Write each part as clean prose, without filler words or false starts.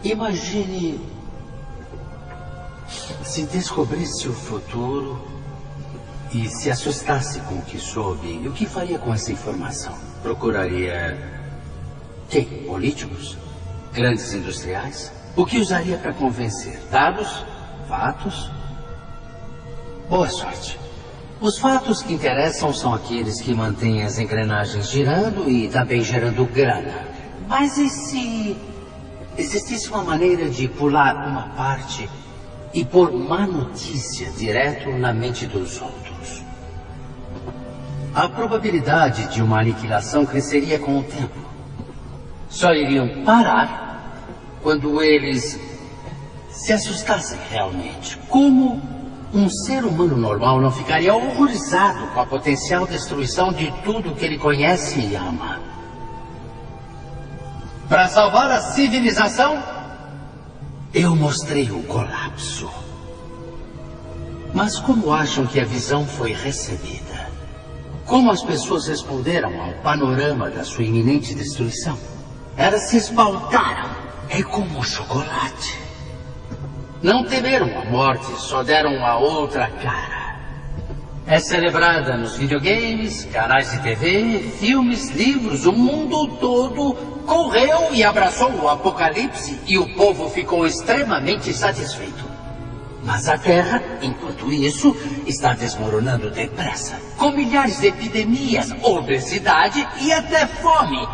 Imagine se descobrisse o futuro e se assustasse com o que soube. O que faria com essa informação? Procuraria quem? Políticos? Grandes industriais? O que usaria para convencer? Dados? Fatos? Boa sorte. Os fatos que interessam são aqueles que mantêm as engrenagens girando e também gerando grana. Mas e se existisse uma maneira de pular uma parte e pôr má notícia direto na mente dos outros? A probabilidade de uma aniquilação cresceria com o tempo. Só iriam parar quando eles se assustassem realmente. Como um ser humano normal não ficaria horrorizado com a potencial destruição de tudo que ele conhece e ama? Para salvar a civilização, eu mostrei o colapso. Mas como acham que a visão foi recebida? Como as pessoas responderam ao panorama da sua iminente destruição? Elas se esbaltaram. É como chocolate. Não temeram a morte, só deram a outra cara. É celebrada nos videogames, canais de TV, filmes, livros. O mundo todo correu e abraçou o apocalipse e o povo ficou extremamente satisfeito. Mas a Terra, enquanto isso, está desmoronando depressa. Com milhares de epidemias, obesidade e até fome.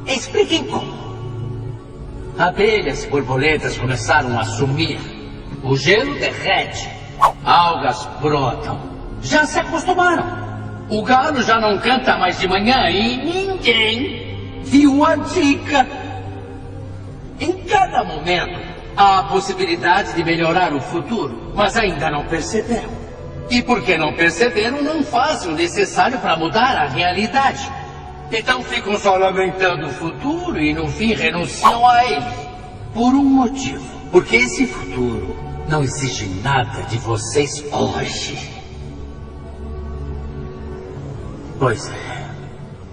Expliquem como. Abelhas e borboletas começaram a sumir. O gelo derrete. Algas brotam. Já se acostumaram. O galo já não canta mais de manhã e ninguém viu a dica. Em cada momento, há a possibilidade de melhorar o futuro, mas ainda não perceberam. E porque não perceberam, não fazem o necessário para mudar a realidade. Então ficam só lamentando o futuro e no fim renunciam a ele. Por um motivo. Porque esse futuro não exige nada de vocês hoje. Pois é.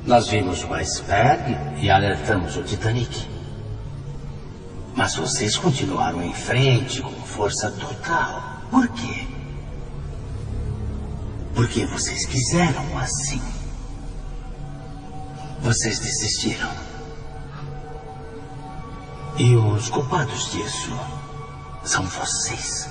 Nós vimos o iceberg e alertamos o Titanic. Mas vocês continuaram em frente com força total. Por quê? Porque vocês quiseram assim. Vocês desistiram. E os culpados disso são vocês.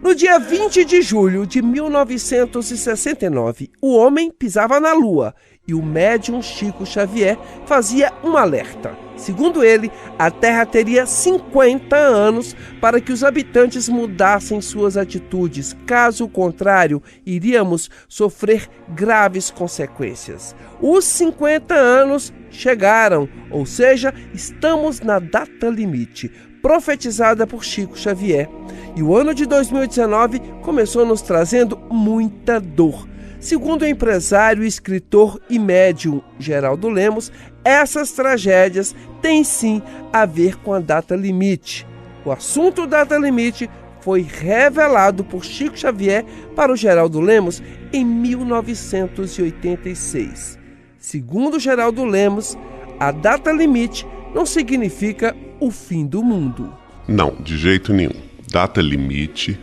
No dia 20 de julho de 1969, o homem pisava na Lua e o médium Chico Xavier fazia um alerta. Segundo ele, a Terra teria 50 anos para que os habitantes mudassem suas atitudes. Caso contrário, iríamos sofrer graves consequências. Os 50 anos chegaram, ou seja, estamos na data limite, profetizada por Chico Xavier. E o ano de 2019 começou nos trazendo muita dor. Segundo o empresário, escritor e médium Geraldo Lemos, essas tragédias têm sim a ver com a data limite. O assunto data limite foi revelado por Chico Xavier para o Geraldo Lemos em 1986. Segundo Geraldo Lemos, a data limite não significa o fim do mundo. Não, de jeito nenhum. Data limite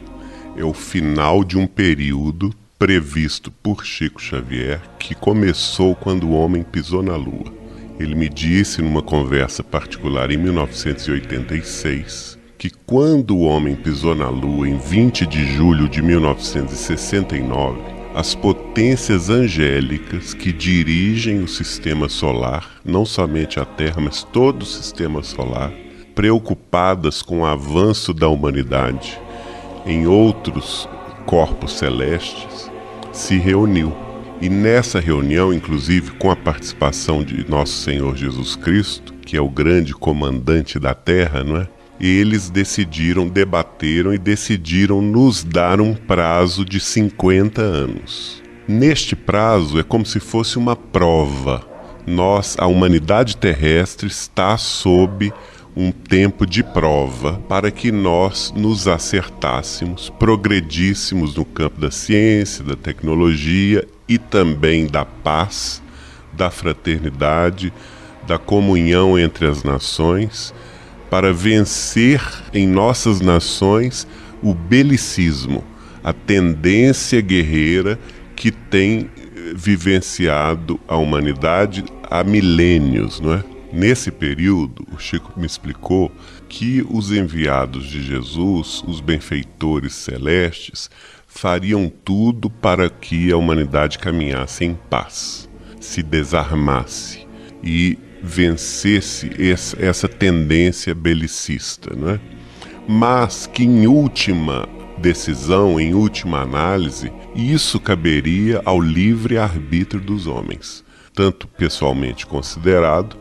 é o final de um período previsto por Chico Xavier que começou quando o homem pisou na Lua. Ele me disse numa conversa particular em 1986 que quando o homem pisou na Lua em 20 de julho de 1969, as potências angélicas que dirigem o sistema solar, não somente a Terra, mas todo o sistema solar, preocupadas com o avanço da humanidade em outros corpos celestes, se reuniu. E nessa reunião, inclusive com a participação de Nosso Senhor Jesus Cristo, que é o grande comandante da Terra, não é? Eles debateram e decidiram nos dar um prazo de 50 anos. Neste prazo é como se fosse uma prova. A humanidade terrestre está sob um tempo de prova para que nós nos acertássemos, progredíssemos no campo da ciência, da tecnologia e também da paz, da fraternidade, da comunhão entre as nações, para vencer em nossas nações o belicismo, a tendência guerreira que tem vivenciado a humanidade há milênios, não é? Nesse período, o Chico me explicou que os enviados de Jesus, os benfeitores celestes, fariam tudo para que a humanidade caminhasse em paz, se desarmasse e vencesse essa tendência belicista, não é? Mas que em última decisão, em última análise, isso caberia ao livre arbítrio dos homens, tanto pessoalmente considerado,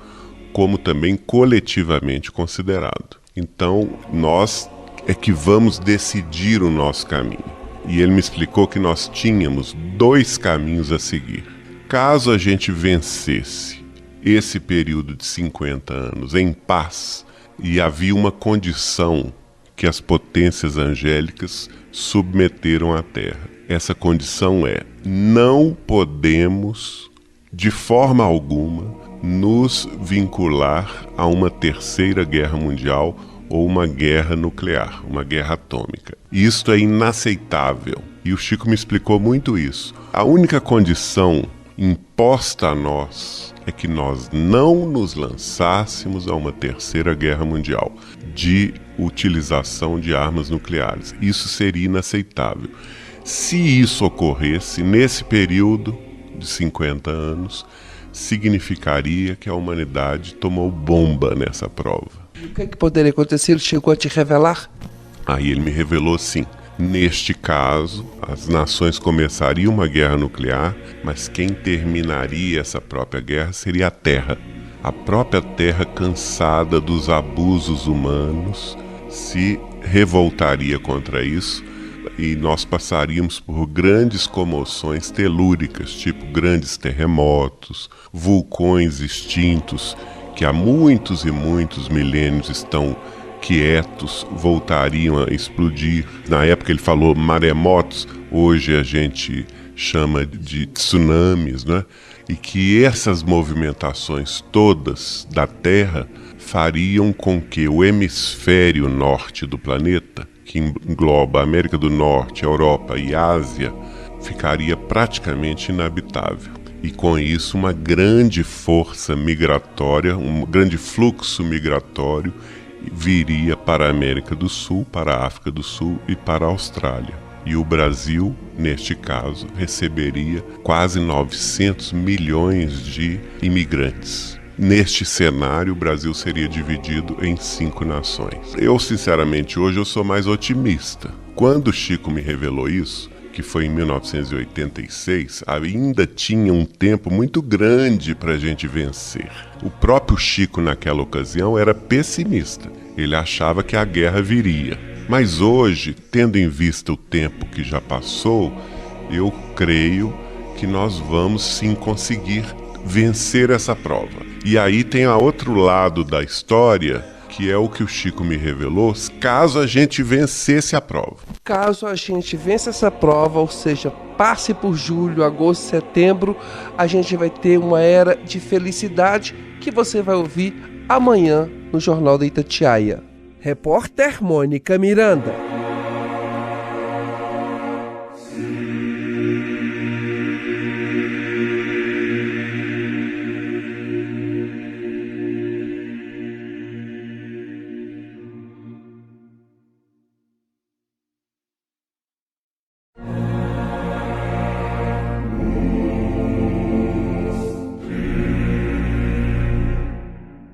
como também coletivamente considerado. Então, nós é que vamos decidir o nosso caminho. E ele me explicou que nós tínhamos 2 caminhos a seguir. Caso a gente vencesse esse período de 50 anos em paz, e havia uma condição que as potências angélicas submeteram à Terra. Essa condição é: não podemos, de forma alguma, nos vincular a uma terceira guerra mundial ou uma guerra nuclear, uma guerra atômica. Isto é inaceitável. E o Chico me explicou muito isso. A única condição imposta a nós é que nós não nos lançássemos a uma terceira guerra mundial de utilização de armas nucleares. Isso seria inaceitável. Se isso ocorresse nesse período de 50 anos, significaria que a humanidade tomou bomba nessa prova. E o que poderia acontecer? Ele chegou a te revelar? Aí ele me revelou sim. Neste caso, as nações começariam uma guerra nuclear, mas quem terminaria essa própria guerra seria a Terra. A própria Terra, cansada dos abusos humanos, se revoltaria contra isso e nós passaríamos por grandes comoções telúricas, tipo grandes terremotos, vulcões extintos que há muitos e muitos milênios estão quietos, voltariam a explodir. Na época ele falou maremotos, hoje a gente chama de tsunamis, né? E que essas movimentações todas da Terra fariam com que o hemisfério norte do planeta, que engloba a América do Norte, a Europa e a Ásia, ficaria praticamente inabitável. E com isso uma grande força migratória, um grande fluxo migratório viria para a América do Sul, para a África do Sul e para a Austrália. E o Brasil, neste caso, receberia quase 900 milhões de imigrantes. Neste cenário, o Brasil seria dividido em 5 nações. Eu, sinceramente, hoje eu sou mais otimista. Quando o Chico me revelou isso, que foi em 1986, ainda tinha um tempo muito grande para a gente vencer. O próprio Chico, naquela ocasião, era pessimista. Ele achava que a guerra viria. Mas hoje, tendo em vista o tempo que já passou, eu creio que nós vamos sim conseguir vencer essa prova. E aí tem a outro lado da história, que é o que o Chico me revelou, caso a gente vencesse a prova. Caso a gente vença essa prova, ou seja, passe por julho, agosto, setembro, a gente vai ter uma era de felicidade que você vai ouvir amanhã no Jornal da Itatiaia. Repórter Mônica Miranda.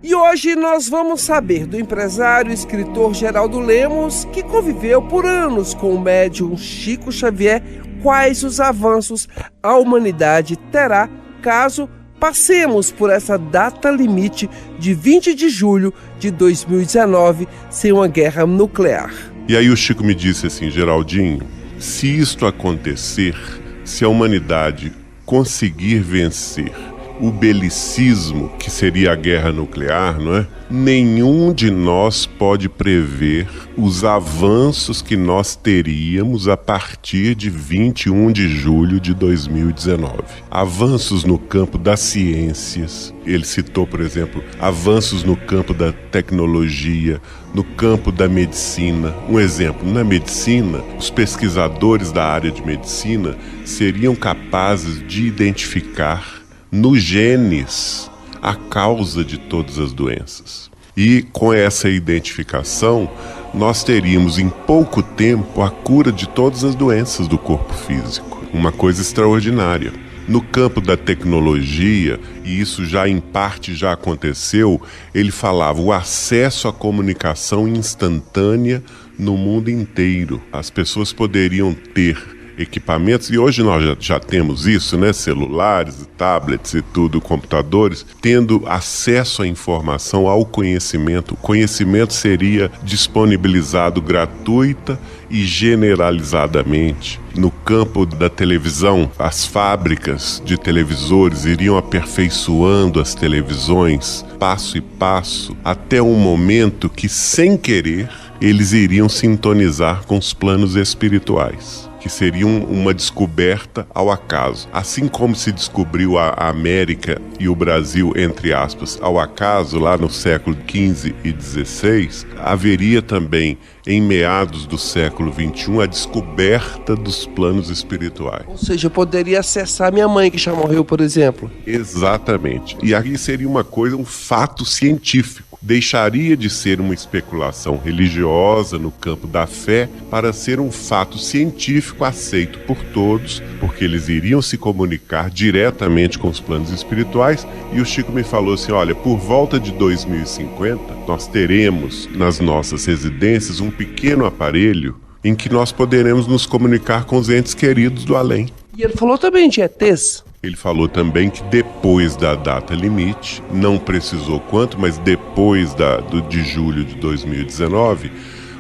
E hoje nós vamos saber do empresário e escritor Geraldo Lemos, que conviveu por anos com o médium Chico Xavier, quais os avanços a humanidade terá caso passemos por essa data limite de 20 de julho de 2019 sem uma guerra nuclear. E aí o Chico me disse assim: Geraldinho, se isto acontecer, se a humanidade conseguir vencer o belicismo, que seria a guerra nuclear, não é? Nenhum de nós pode prever os avanços que nós teríamos a partir de 21 de julho de 2019. Avanços no campo das ciências. Ele citou, por exemplo, avanços no campo da tecnologia, no campo da medicina. Um exemplo, na medicina, os pesquisadores da área de medicina seriam capazes de identificar nos genes a causa de todas as doenças. E com essa identificação, nós teríamos em pouco tempo a cura de todas as doenças do corpo físico. Uma coisa extraordinária. No campo da tecnologia, e isso já em parte já aconteceu, ele falava o acesso à comunicação instantânea no mundo inteiro. As pessoas poderiam ter equipamentos, e hoje nós já temos isso, né? Celulares, tablets e tudo, computadores, tendo acesso à informação, ao conhecimento. O conhecimento seria disponibilizado gratuita e generalizadamente. No campo da televisão, as fábricas de televisores iriam aperfeiçoando as televisões, passo e passo, até um momento que, sem querer, eles iriam sintonizar com os planos espirituais, que seriam uma descoberta ao acaso. Assim como se descobriu a América e o Brasil, entre aspas, ao acaso, lá no século XV e XVI, haveria também, em meados do século XXI, a descoberta dos planos espirituais. Ou seja, eu poderia acessar minha mãe, que já morreu, por exemplo. Exatamente. E aí seria uma coisa, um fato científico. Deixaria de ser uma especulação religiosa no campo da fé para ser um fato científico aceito por todos, porque eles iriam se comunicar diretamente com os planos espirituais. E o Chico me falou assim, olha, por volta de 2050, nós teremos nas nossas residências um pequeno aparelho em que nós poderemos nos comunicar com os entes queridos do além. E ele falou também de ETs. Ele falou também que depois da data limite, não precisou quanto, mas depois de julho de 2019,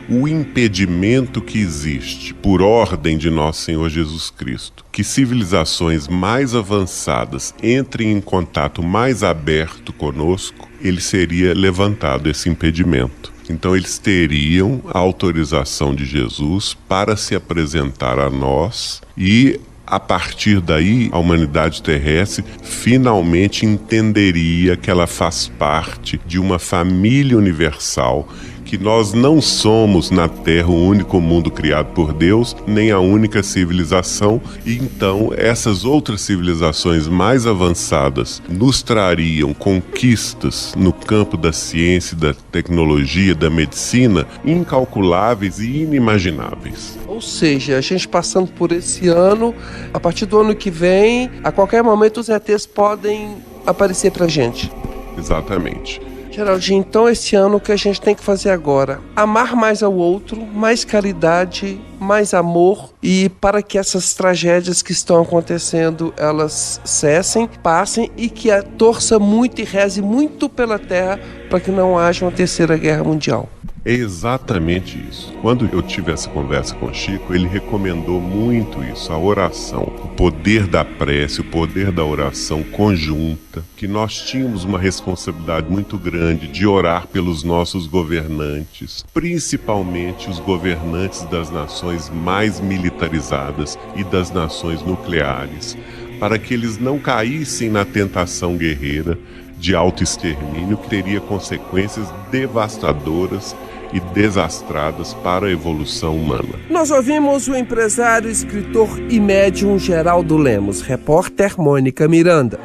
o impedimento que existe, por ordem de nosso Senhor Jesus Cristo, que civilizações mais avançadas entrem em contato mais aberto conosco, ele seria levantado esse impedimento. Então eles teriam a autorização de Jesus para se apresentar a nós e, a partir daí, a humanidade terrestre finalmente entenderia que ela faz parte de uma família universal, que nós não somos na Terra o único mundo criado por Deus, nem a única civilização, e então essas outras civilizações mais avançadas nos trariam conquistas no campo da ciência, da tecnologia, da medicina, incalculáveis e inimagináveis. Ou seja, a gente passando por esse ano, a partir do ano que vem, a qualquer momento os ETs podem aparecer pra gente. Exatamente. Geraldinho, então esse ano o que a gente tem que fazer agora? Amar mais ao outro, mais caridade, mais amor, e para que essas tragédias que estão acontecendo, elas cessem, passem, e que torça muito e reze muito pela terra para que não haja uma terceira guerra mundial. É exatamente isso. Quando eu tive essa conversa com o Chico, ele recomendou muito isso, a oração, o poder da prece, o poder da oração conjunta, que nós tínhamos uma responsabilidade muito grande de orar pelos nossos governantes, principalmente os governantes das nações mais militarizadas e das nações nucleares, para que eles não caíssem na tentação guerreira de autoextermínio, que teria consequências devastadoras e desastradas para a evolução humana. Nós ouvimos o empresário, escritor e médium Geraldo Lemos, repórter Mônica Miranda.